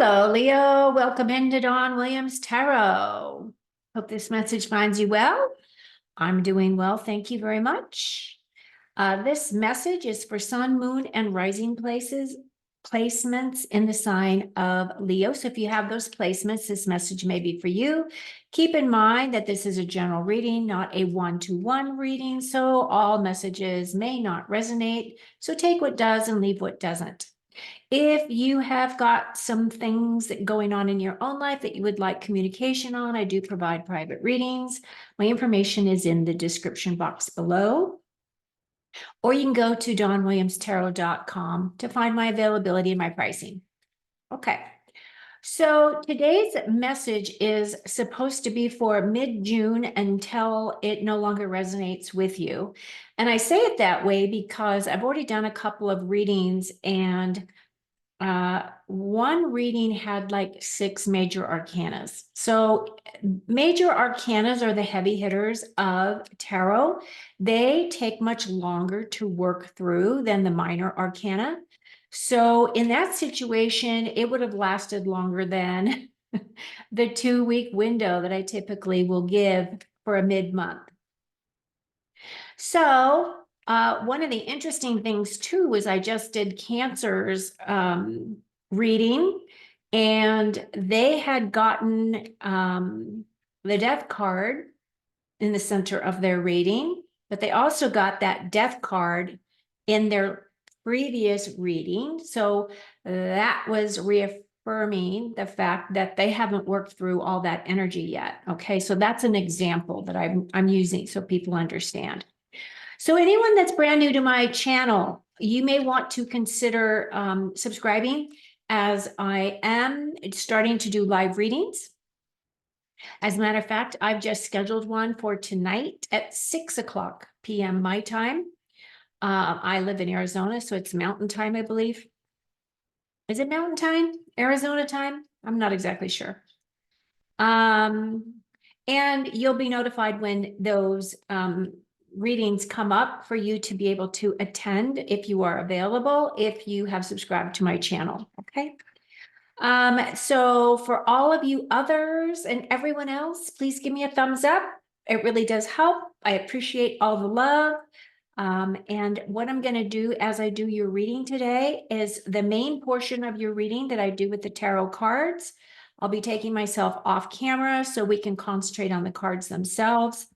Hello, Leo. Welcome into Dawn Williams Tarot. Hope this message finds you well. I'm doing well. Thank you very much. This message is for sun, moon, and rising placements in the sign of Leo. So if you have those placements, this message may be for you. Keep in mind that this is a general reading, not a one-to-one reading. So all messages may not resonate. So take what does and leave what doesn't. If you have got some things going on in your own life that you would like communication on, I do provide private readings. My information is in the description box below. Or you can go to dawnwilliamstarot.com to find my availability and my pricing. Okay. So today's message is supposed to be for mid-June until it no longer resonates with you. And I say it that way because I've already done a couple of readings, and one reading had like 6 major arcanas. So major arcanas are the heavy hitters of tarot. They take much longer to work through than the minor arcana. So in that situation, it would have lasted longer than the 2-week window that I typically will give for a mid-month. So one of the interesting things too was I just did Cancer's reading, and they had gotten the death card in the center of their reading, but they also got that death card in their previous reading. So that was reaffirming the fact that they haven't worked through all that energy yet. Okay, so that's an example that I'm using so people understand. So anyone that's brand new to my channel, you may want to consider subscribing, as I am starting to do live readings. As a matter of fact, I've just scheduled one for tonight at 6:00 p.m. my time. I live in Arizona, so it's mountain time, I believe. Is it mountain time? Arizona time? I'm not exactly sure. And you'll be notified when those readings come up for you to be able to attend if you are available, if you have subscribed to my channel. Okay. So for all of you others and everyone else, please give me a thumbs up. It really does help. I appreciate all the love. And what I'm going to do as I do your reading today is the main portion of your reading that I do with the tarot cards. I'll be taking myself off camera so we can concentrate on the cards themselves.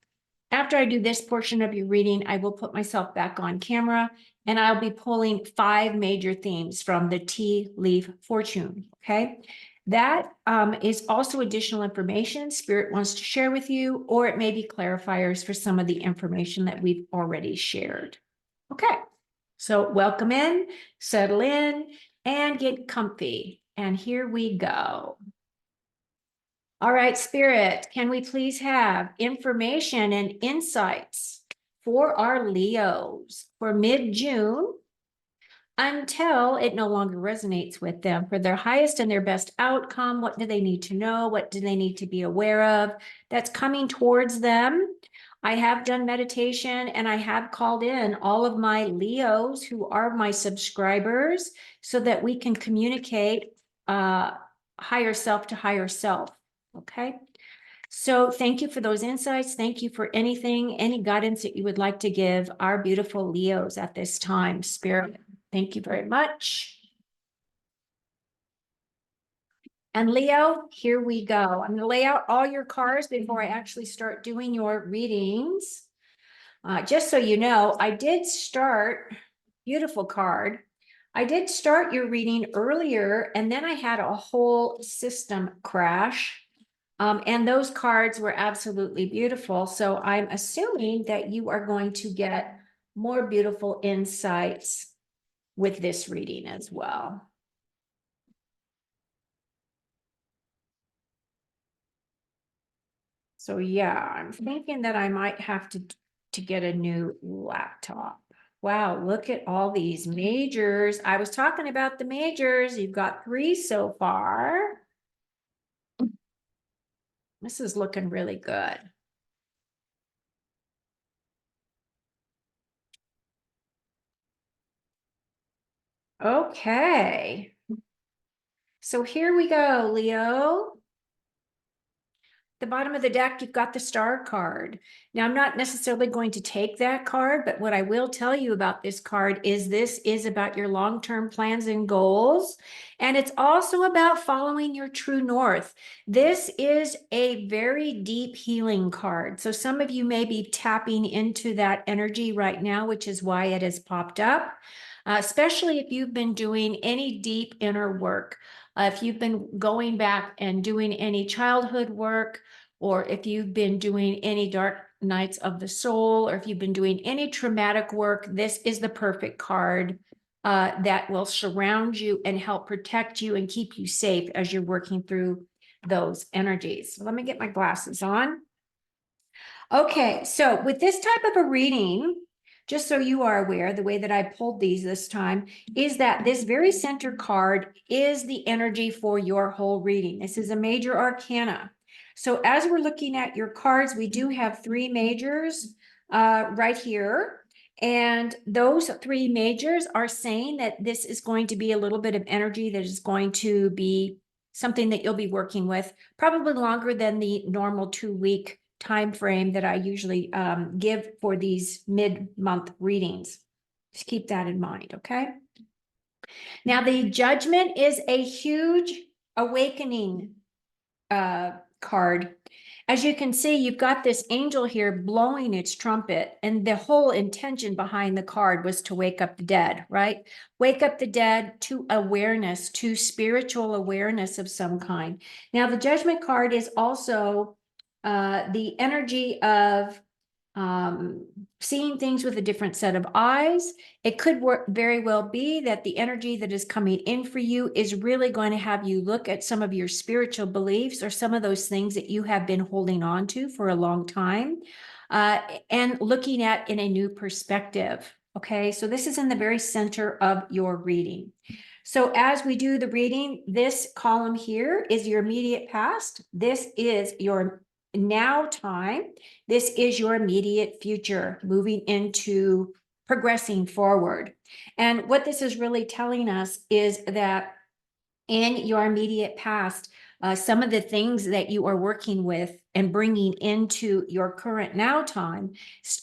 After I do this portion of your reading, I will put myself back on camera, and I'll be pulling 5 major themes from the Tea Leaf Fortune, okay? That is also additional information Spirit wants to share with you, or it may be clarifiers for some of the information that we've already shared. Okay, so welcome in, settle in, and get comfy. And here we go. All right, Spirit, can we please have information and insights for our Leos for mid-June until it no longer resonates with them for their highest and their best outcome? What do they need to know? What do they need to be aware of that's coming towards them? I have done meditation, and I have called in all of my Leos who are my subscribers so that we can communicate higher self to higher self. Okay. So thank you for those insights. Thank you for any guidance that you would like to give our beautiful Leos at this time, Spirit. Thank you very much. And Leo, here we go. I'm going to lay out all your cards before I actually start doing your readings. Just so you know, I did start, beautiful card. I did start your reading earlier, and then I had a whole system crash. And those cards were absolutely beautiful. So I'm assuming that you are going to get more beautiful insights with this reading as well. So yeah, I'm thinking that I might have to get a new laptop. Wow, look at all these majors. I was talking about the majors. You've got 3 so far. This is looking really good. Okay. So here we go, Leo. The bottom of the deck, you've got the star card. Now, I'm not necessarily going to take that card, but what I will tell you about this card is this is about your long-term plans and goals. And it's also about following your true north. This is a very deep healing card. So some of you may be tapping into that energy right now, which is why it has popped up, especially if you've been doing any deep inner work. If you've been going back and doing any childhood work, or if you've been doing any dark nights of the soul, or if you've been doing any traumatic work, this is the perfect card that will surround you and help protect you and keep you safe as you're working through those energies. So let me get my glasses on. Okay, so with this type of a reading, just so you are aware, the way that I pulled these this time is that this very center card is the energy for your whole reading. This is a major arcana. So as we're looking at your cards, we do have three majors right here. And those three majors are saying that this is going to be a little bit of energy that is going to be something that you'll be working with, probably longer than the normal 2-week time frame that I usually give for these mid-month readings. Just keep that in mind, okay? Now, the Judgment is a huge awakening card. As you can see, you've got this angel here blowing its trumpet, and the whole intention behind the card was to wake up the dead, right? Wake up the dead to awareness, to spiritual awareness of some kind. Now, the Judgment card is also the energy of seeing things with a different set of eyes. It could very well be that the energy that is coming in for you is really going to have you look at some of your spiritual beliefs or some of those things that you have been holding on to for a long time and looking at in a new perspective. Okay, so this is in the very center of your reading. So as we do the reading, this column here is your immediate past. This is your now time. This is your immediate future, moving into progressing forward. And what this is really telling us is that in your immediate past, some of the things that you are working with and bringing into your current now time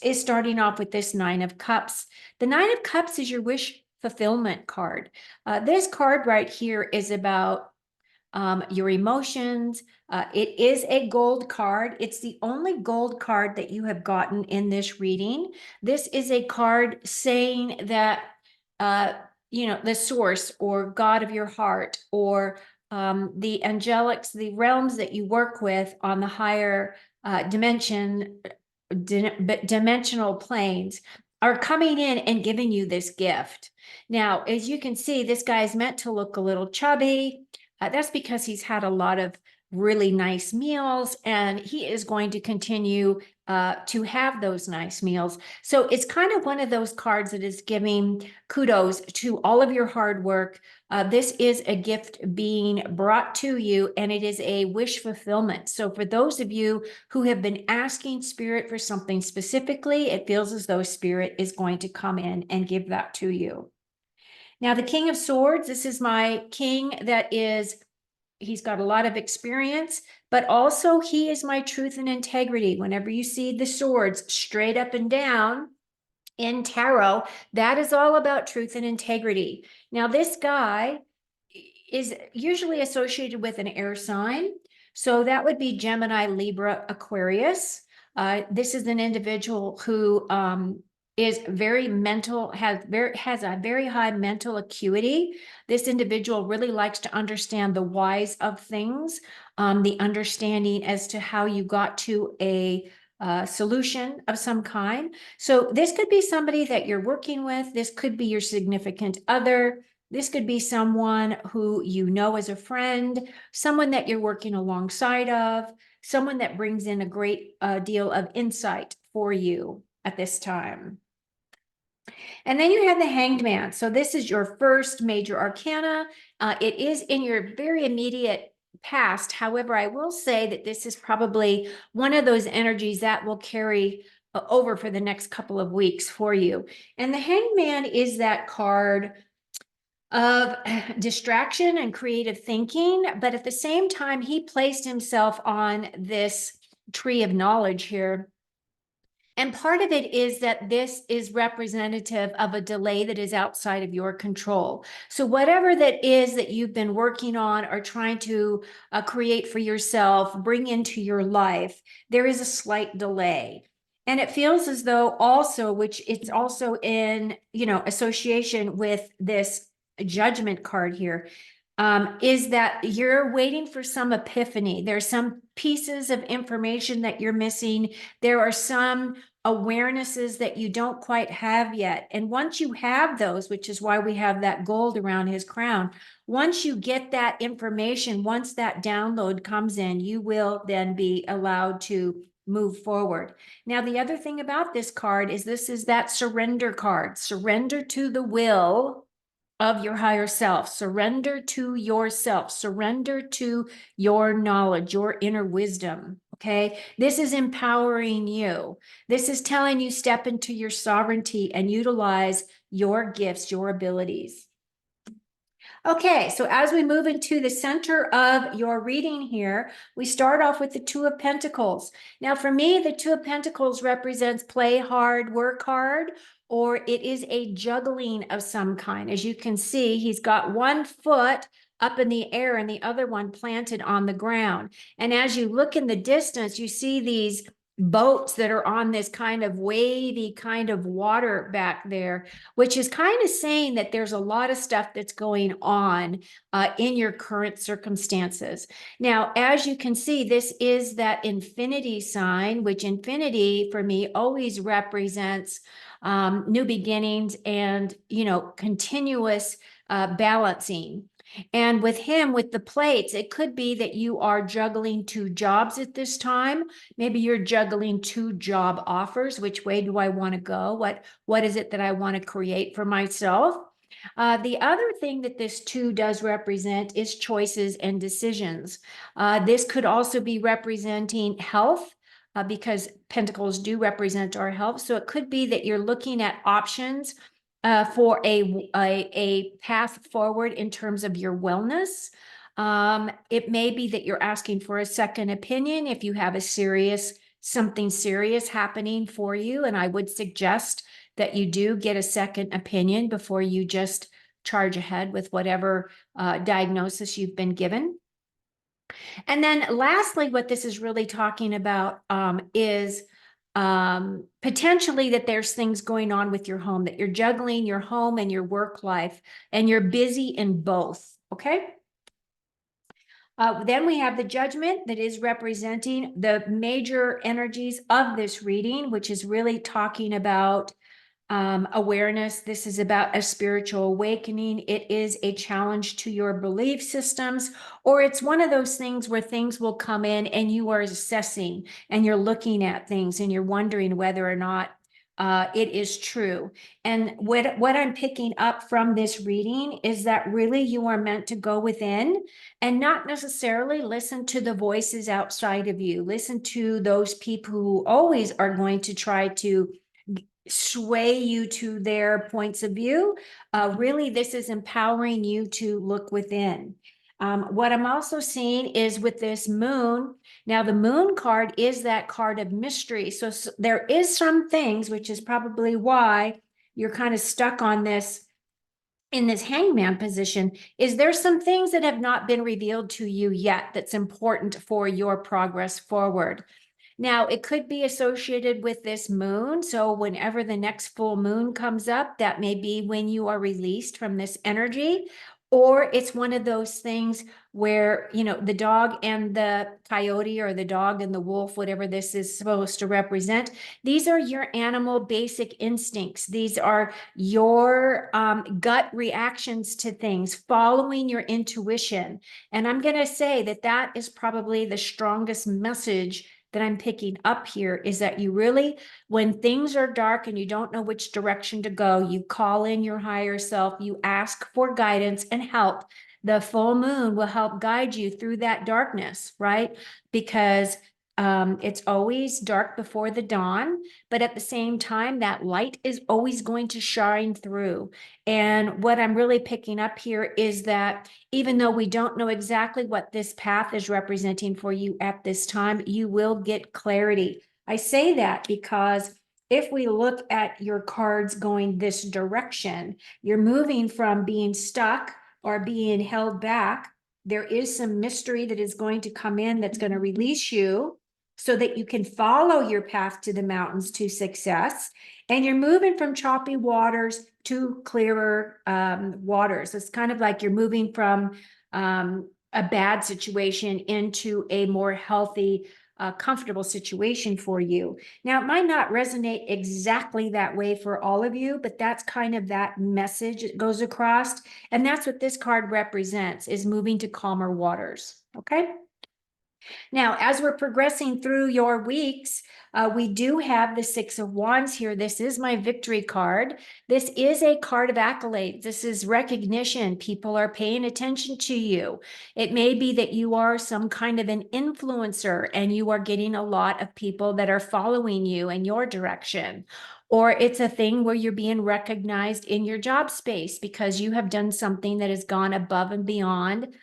is starting off with this Nine of Cups. The Nine of Cups is your wish fulfillment card. This card right here is about your emotions. It is a gold card. It's the only gold card that you have gotten in this reading. This is a card saying that, the source or God of your heart or the angelics, the realms that you work with on the higher dimensional planes are coming in and giving you this gift. Now, as you can see, this guy is meant to look a little chubby. That's because he's had a lot of really nice meals and he is going to continue to have those nice meals. So it's kind of one of those cards that is giving kudos to all of your hard work. This is a gift being brought to you and it is a wish fulfillment. So for those of you who have been asking Spirit for something specifically, it feels as though Spirit is going to come in and give that to you. Now, the King of Swords, this is my king that is, he's got a lot of experience, but also he is my truth and integrity. Whenever you see the swords straight up and down in tarot, that is all about truth and integrity. Now, this guy is usually associated with an air sign. So that would be Gemini, Libra, Aquarius. This is an individual who is very mental, has a very high mental acuity. This individual really likes to understand the whys of things, the understanding as to how you got to a solution of some kind. So this could be somebody that you're working with. This could be your significant other. This could be someone who you know as a friend, someone that you're working alongside of, someone that brings in a great deal of insight for you at this time. And then you have the Hanged Man. So this is your first major arcana. It is in your very immediate past. However, I will say that this is probably one of those energies that will carry over for the next couple of weeks for you. And the Hanged Man is that card of distraction and creative thinking, but at the same time, he placed himself on this tree of knowledge here. And part of it is that this is representative of a delay that is outside of your control. So whatever that is that you've been working on or trying to create for yourself, bring into your life, there is a slight delay. And it feels as though also, which it's also in, association with this judgment card here, is that you're waiting for some epiphany. There's some pieces of information that you're missing. There are some awarenesses that you don't quite have yet. And once you have those, which is why we have that gold around his crown, once you get that information, once that download comes in, you will then be allowed to move forward. Now, the other thing about this card is this is that surrender card. Surrender to the will of your higher self. Surrender to yourself. Surrender to your knowledge, your inner wisdom. Okay. This is empowering you. This is telling you step into your sovereignty and utilize your gifts, your abilities. Okay, so as we move into the center of your reading here, we start off with the Two of Pentacles. Now, for me, the Two of Pentacles represents play hard, work hard, or it is a juggling of some kind. As you can see, he's got one foot up in the air and the other one planted on the ground. And as you look in the distance, you see these boats that are on this kind of wavy kind of water back there, which is kind of saying that there's a lot of stuff that's going on in your current circumstances. Now, as you can see, this is that infinity sign, which infinity for me always represents new beginnings and, continuous balancing. And with him, with the plates, it could be that you are juggling two jobs at this time. Maybe you're juggling two job offers. Which way do I want to go? What is it that I want to create for myself? The other thing that this two does represent is choices and decisions. This could also be representing health. Because pentacles do represent our health. So it could be that you're looking at options for a path forward in terms of your wellness. It may be that you're asking for a second opinion if you have something serious happening for you. And I would suggest that you do get a second opinion before you just charge ahead with whatever diagnosis you've been given. And then lastly, what this is really talking about is potentially that there's things going on with your home, that you're juggling your home and your work life, and you're busy in both. Okay. Then we have the Judgment that is representing the major energies of this reading, which is really talking about awareness. This is about a spiritual awakening. It is a challenge to your belief systems, or it's one of those things where things will come in and you are assessing and you're looking at things and you're wondering whether or not it is true. And what I'm picking up from this reading is that really you are meant to go within and not necessarily listen to the voices outside of you. Listen to those people who always are going to try to sway you to their points of view. Really, this is empowering you to look within. What I'm also seeing is with this moon. Now, the moon card is that card of mystery. So there is some things, which is probably why you're kind of stuck on this in this hangman position. Is there some things that have not been revealed to you yet that's important for your progress forward? Now, it could be associated with this moon. So whenever the next full moon comes up, that may be when you are released from this energy. Or it's one of those things where, the dog and the coyote, or the dog and the wolf, whatever this is supposed to represent, these are your animal basic instincts. These are your gut reactions to things, following your intuition. And I'm going to say that that is probably the strongest message that I'm picking up here, is that you really, when things are dark and you don't know which direction to go, you call in your higher self, you ask for guidance and help. The full moon will help guide you through that darkness, right? Because It's always dark before the dawn, but at the same time, that light is always going to shine through. And what I'm really picking up here is that even though we don't know exactly what this path is representing for you at this time, you will get clarity. I say that because if we look at your cards going this direction, you're moving from being stuck or being held back. There is some mystery that is going to come in that's going to release you so that you can follow your path to the mountains to success. And you're moving from choppy waters to clearer waters. It's kind of like you're moving from a bad situation into a more healthy, comfortable situation for you. Now, it might not resonate exactly that way for all of you, but that's kind of that message it goes across. And that's what this card represents, is moving to calmer waters. Okay. Now, as we're progressing through your weeks, we do have the Six of Wands here. This is my victory card. This is a card of accolades. This is recognition. People are paying attention to you. It may be that you are some kind of an influencer and you are getting a lot of people that are following you in your direction. Or it's a thing where you're being recognized in your job space because you have done something that has gone above and beyond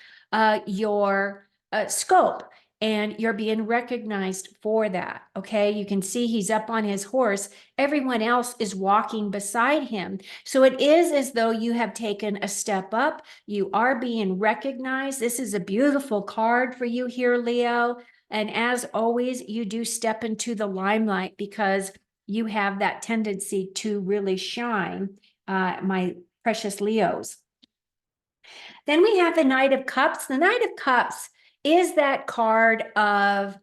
your scope, and you're being recognized for that. Okay, you can see he's up on his horse. Everyone else is walking beside him. So it is as though you have taken a step up. You are being recognized. This is a beautiful card for you here, Leo. And as always, you do step into the limelight because you have that tendency to really shine, my precious Leos. Then we have the Knight of Cups. The Knight of Cups is that card of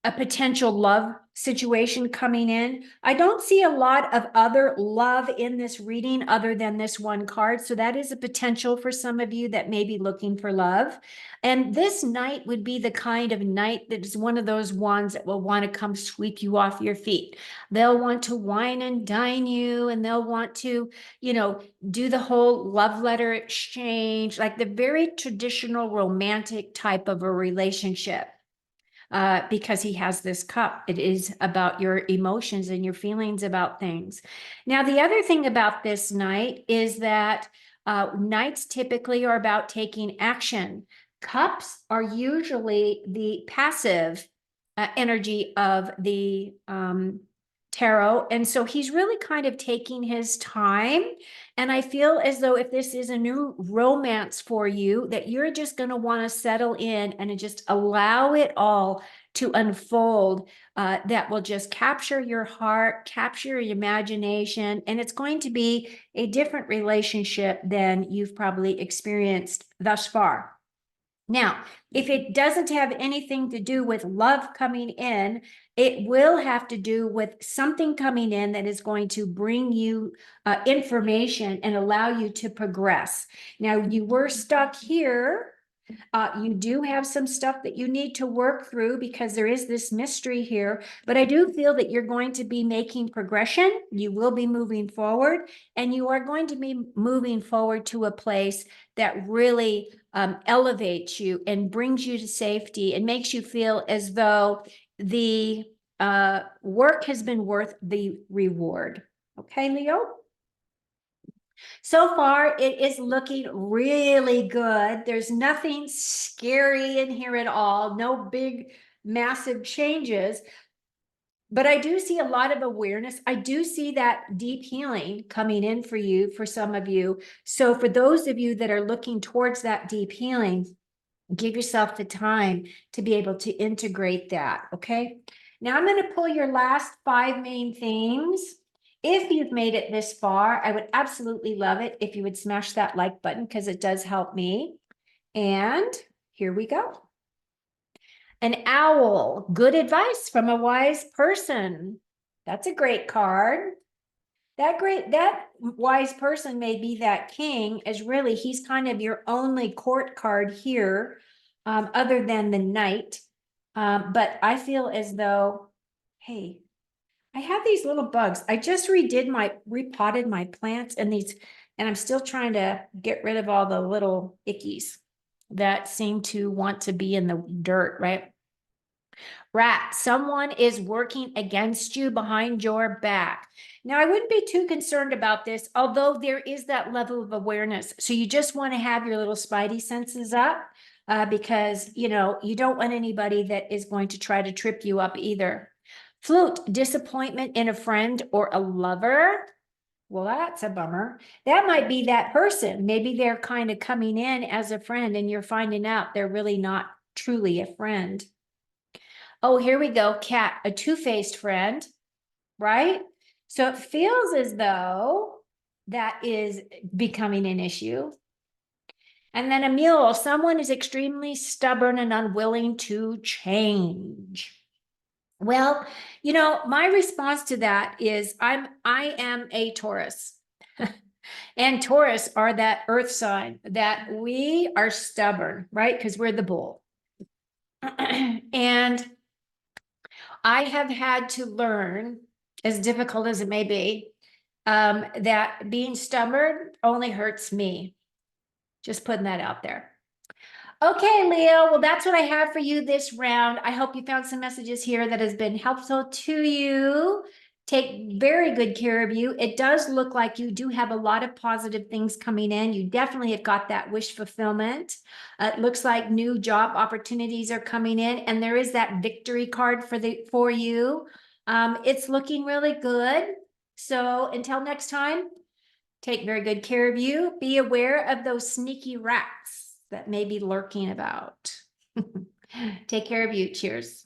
a potential love situation coming in. I don't see a lot of other love in this reading other than this one card. So that is a potential for some of you that may be looking for love. And this knight would be the kind of knight that is one of those ones that will want to come sweep you off your feet. They'll want to wine and dine you, and they'll want to, do the whole love letter exchange, like the very traditional romantic type of a relationship. Because he has this cup. It is about your emotions and your feelings about things. Now, the other thing about this knight is that knights typically are about taking action. Cups are usually the passive energy of the tarot. And so he's really kind of taking his time. And I feel as though if this is a new romance for you, that you're just going to want to settle in and just allow it all to unfold. That will just capture your heart, capture your imagination, and it's going to be a different relationship than you've probably experienced thus far. Now, if it doesn't have anything to do with love coming in, it will have to do with something coming in that is going to bring you information and allow you to progress. Now, you were stuck here. You do have some stuff that you need to work through because there is this mystery here, but I do feel that you're going to be making progression. You will be moving forward, and you are going to be moving forward to a place that really elevates you and brings you to safety and makes you feel as though the work has been worth the reward. Okay, Leo? So far, it is looking really good. There's nothing scary in here at all. No big, massive changes. But I do see a lot of awareness. I do see that deep healing coming in for you, for some of you. So for those of you that are looking towards that deep healing, give yourself the time to be able to integrate that, okay? Now I'm going to pull your last 5 main themes. If you've made it this far, I would absolutely love it if you would smash that like button because it does help me. And here we go. An owl, good advice from a wise person. That's a great card. That wise person may be that king, as really he's kind of your only court card here, other than the knight. But I feel as though, hey, I have these little bugs. I just repotted my plants and I'm still trying to get rid of all the little ickies that seem to want to be in the dirt, right? Rat, someone is working against you behind your back. Now, I wouldn't be too concerned about this, although there is that level of awareness. So you just want to have your little spidey senses up because, you know, you don't want anybody that is going to try to trip you up either. Flute, disappointment in a friend or a lover. Well, that's a bummer. That might be that person. Maybe they're kind of coming in as a friend and you're finding out they're really not truly a friend. Oh, here we go. Cat, a two-faced friend, right? So it feels as though that is becoming an issue. And then a mule, someone is extremely stubborn and unwilling to change. Well, you know, my response to that is I am a Taurus. And Taurus are that earth sign that we are stubborn, right? Because we're the bull. And I have had to learn, as difficult as it may be, that being stubborn only hurts me. Just putting that out there. Okay, Leo, well, that's what I have for you this round. I hope you found some messages here that has been helpful to you. Take very good care of you. It does look like you do have a lot of positive things coming in. You definitely have got that wish fulfillment. It looks like new job opportunities are coming in, and there is that victory card for you. It's looking really good. So until next time, take very good care of you. Be aware of those sneaky rats that may be lurking about. Take care of you. Cheers.